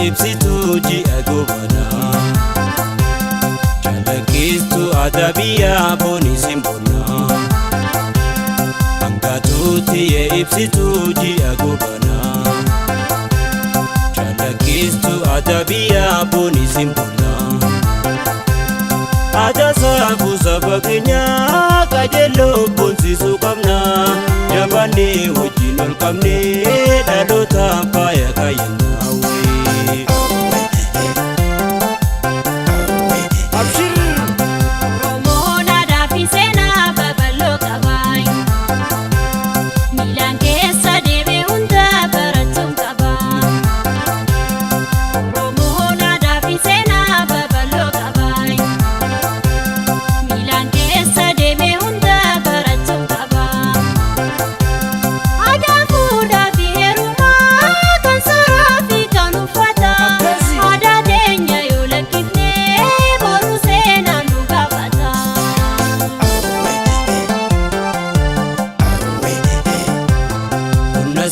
ibsituu ji'a gobanaa calaqqistuu aadaa biyyaa boonii simboonaa hangaatuutti ibsituu ji'a gobanaa calaqqistuu aadaa biyyaa boonii simboonaa aadaa saafuu saba keenyaa qajeeloo boonsisuu qabnaa jabaannee wajjin ol qabnee dhalootaan faaya kaayannaa.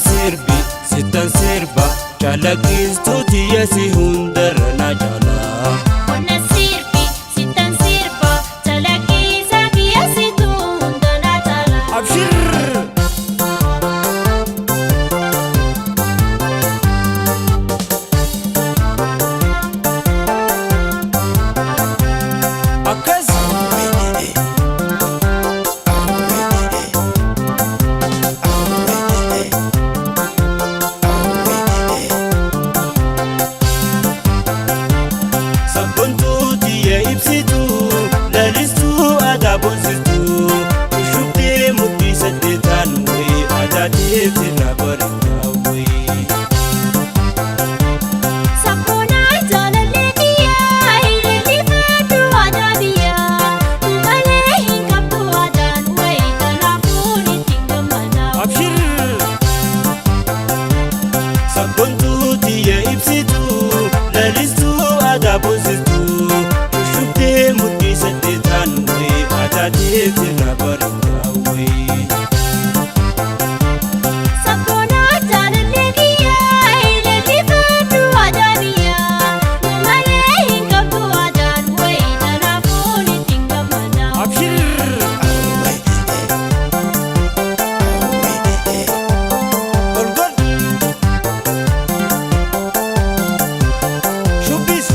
Sirbi sitan sirba calaqqistuu tiyasi hundarra na jaalaa. Onna sirbi sitan sirba calaqqisa tiyasitu hunda na jaalaa. Abshir. Akkas. Ibsituu lalistuu aadaa boonsistuu shubdee mudhii saddeetaan wayii aadaa deebsirraa bareedaa wayii. Sabboonaa jaalallee biyyaa ilaalifadhu aadaa biyyaa malee hin qabdu aadaan wayii kanaafuun ittiin gammadaa. Abshir. Sabboontuu tiyya ibsituu lalistuu aadaa boonsistuu. Mudhii saddeetaan wayii aadaa deebsirraa bareedaa wayii. Sabboonaa jaalallee biyyaa ilaalifadhu aadaa biyyaa malee hin qabdu aadaan wayii kanaafuun ittiin gammadaa. Abshir. Olgol. Shubbis.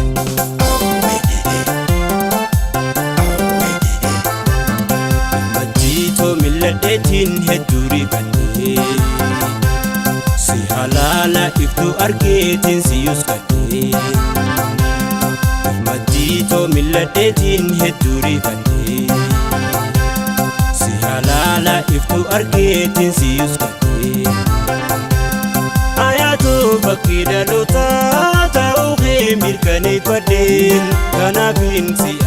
Milladheetiin hedduu rifadhee si halaala iftuu argeetiin si yuuskadhee maddiitoo milladheetiin hedduu rifadhee si halaala iftuu argeetiin si yuuskadhee ayaatoo fakkii dhalootaa ta'uu kee mirkaneeffadheen kanaafin si